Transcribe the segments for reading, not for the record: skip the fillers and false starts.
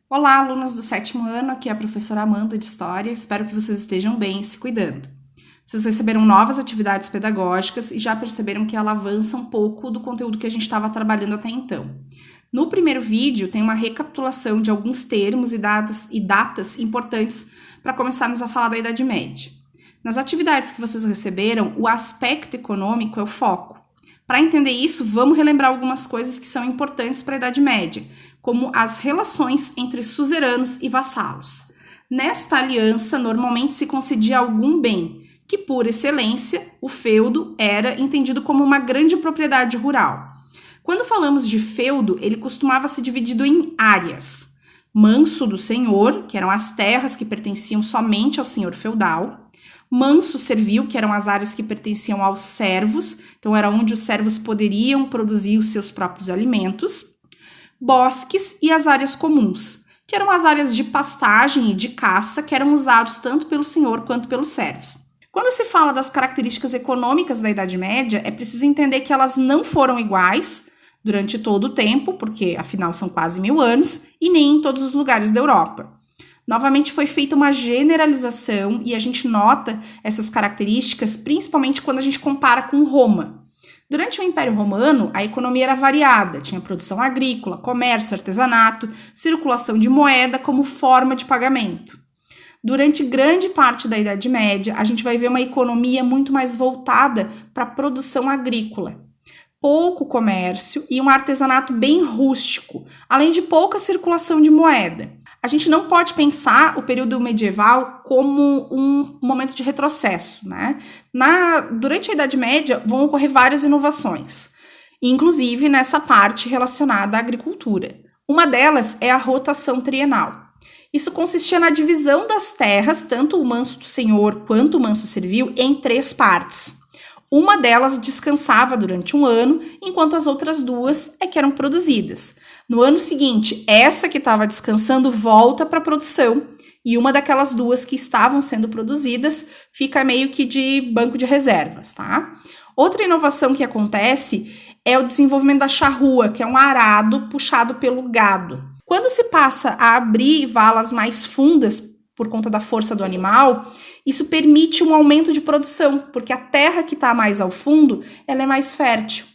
Olá, alunos do 7º ano, aqui é a professora Amanda de História, espero que vocês estejam bem e se cuidando. Vocês receberam novas atividades pedagógicas e já perceberam que ela avança um pouco do conteúdo que a gente estava trabalhando até então. No primeiro vídeo tem uma recapitulação de alguns termos e datas importantes para começarmos a falar da Idade Média. Nas atividades que vocês receberam, o aspecto econômico é o foco. Para entender isso, vamos relembrar algumas coisas que são importantes para a Idade Média, como as relações entre suzeranos e vassalos. Nesta aliança, normalmente se concedia algum bem, que por excelência, o feudo era entendido como uma grande propriedade rural. Quando falamos de feudo, ele costumava ser dividido em áreas. Manso do senhor, que eram as terras que pertenciam somente ao senhor feudal. Manso servil, que eram as áreas que pertenciam aos servos, então era onde os servos poderiam produzir os seus próprios alimentos. Bosques e as áreas comuns, que eram as áreas de pastagem e de caça, que eram usados tanto pelo senhor quanto pelos servos. Quando se fala das características econômicas da Idade Média, é preciso entender que elas não foram iguais durante todo o tempo, porque afinal são quase 1000 anos, e nem em todos os lugares da Europa. Novamente foi feita uma generalização e a gente nota essas características principalmente quando a gente compara com Roma. Durante o Império Romano, a economia era variada, tinha produção agrícola, comércio, artesanato, circulação de moeda como forma de pagamento. Durante grande parte da Idade Média, a gente vai ver uma economia muito mais voltada para a produção agrícola. Pouco comércio e um artesanato bem rústico, além de pouca circulação de moeda. A gente não pode pensar o período medieval como um momento de retrocesso, né? Durante a Idade Média vão ocorrer várias inovações, inclusive nessa parte relacionada à agricultura. Uma delas é a rotação trienal. Isso consistia na divisão das terras, tanto o manso do senhor quanto o manso servil, em 3 partes. Uma delas descansava durante um ano, enquanto as outras 2 é que eram produzidas. No ano seguinte, essa que estava descansando volta para a produção e uma daquelas 2 que estavam sendo produzidas fica meio que de banco de reservas, tá? Outra inovação que acontece é o desenvolvimento da charrua, que é um arado puxado pelo gado. Quando se passa a abrir valas mais fundas por conta da força do animal, isso permite um aumento de produção, porque a terra que está mais ao fundo, ela é mais fértil.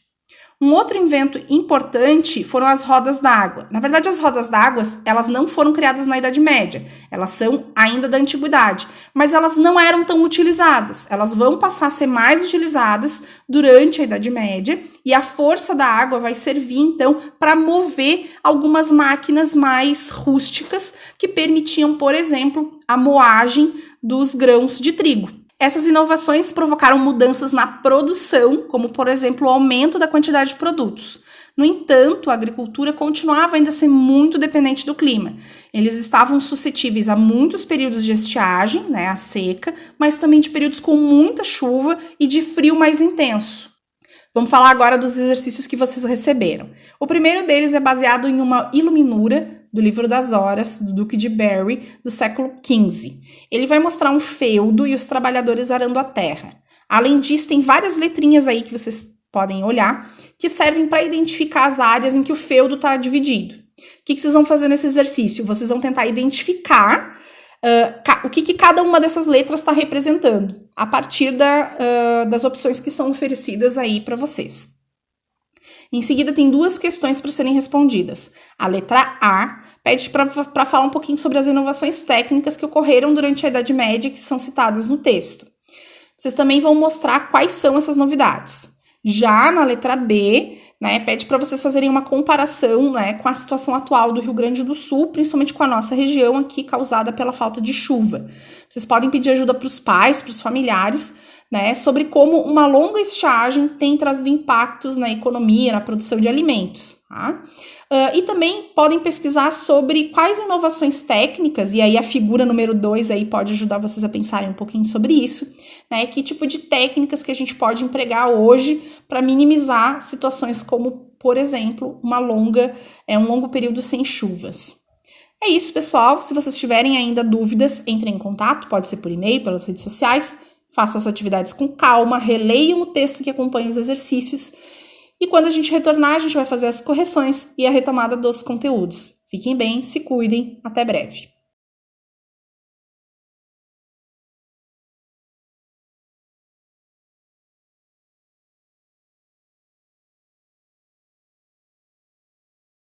Um outro invento importante foram as rodas d'água. Na verdade, as rodas d'água, elas não foram criadas na Idade Média, elas são ainda da Antiguidade, mas elas não eram tão utilizadas. Elas vão passar a ser mais utilizadas durante a Idade Média e a força da água vai servir, então, para mover algumas máquinas mais rústicas que permitiam, por exemplo, a moagem dos grãos de trigo. Essas inovações provocaram mudanças na produção, como, por exemplo, o aumento da quantidade de produtos. No entanto, a agricultura continuava ainda a ser muito dependente do clima. Eles estavam suscetíveis a muitos períodos de estiagem, né, a seca, mas também de períodos com muita chuva e de frio mais intenso. Vamos falar agora dos exercícios que vocês receberam. O primeiro deles é baseado em uma iluminura do Livro das Horas, do Duque de Berry, do século XV. Ele vai mostrar um feudo e os trabalhadores arando a terra. Além disso, tem várias letrinhas aí que vocês podem olhar, que servem para identificar as áreas em que o feudo está dividido. O que vocês vão fazer nesse exercício? Vocês vão tentar identificar o que cada uma dessas letras está representando, a partir das opções que são oferecidas aí para vocês. Em seguida, tem 2 questões para serem respondidas. A letra A pede para falar um pouquinho sobre as inovações técnicas que ocorreram durante a Idade Média, que são citadas no texto. Vocês também vão mostrar quais são essas novidades. Já na letra B, né, pede para vocês fazerem uma comparação, né, com a situação atual do Rio Grande do Sul, principalmente com a nossa região aqui, causada pela falta de chuva. Vocês podem pedir ajuda para os pais, para os familiares, né, sobre como uma longa estiagem tem trazido impactos na economia, na produção de alimentos. Tá? E também podem pesquisar sobre quais inovações técnicas, e aí a figura número 2 aí pode ajudar vocês a pensarem um pouquinho sobre isso, né, que tipo de técnicas que a gente pode empregar hoje para minimizar situações como, por exemplo, um longo período sem chuvas. É isso, pessoal. Se vocês tiverem ainda dúvidas, entrem em contato, pode ser por e-mail, pelas redes sociais. Façam as atividades com calma, releiam o texto que acompanha os exercícios e quando a gente retornar, a gente vai fazer as correções e a retomada dos conteúdos. Fiquem bem, se cuidem, até breve.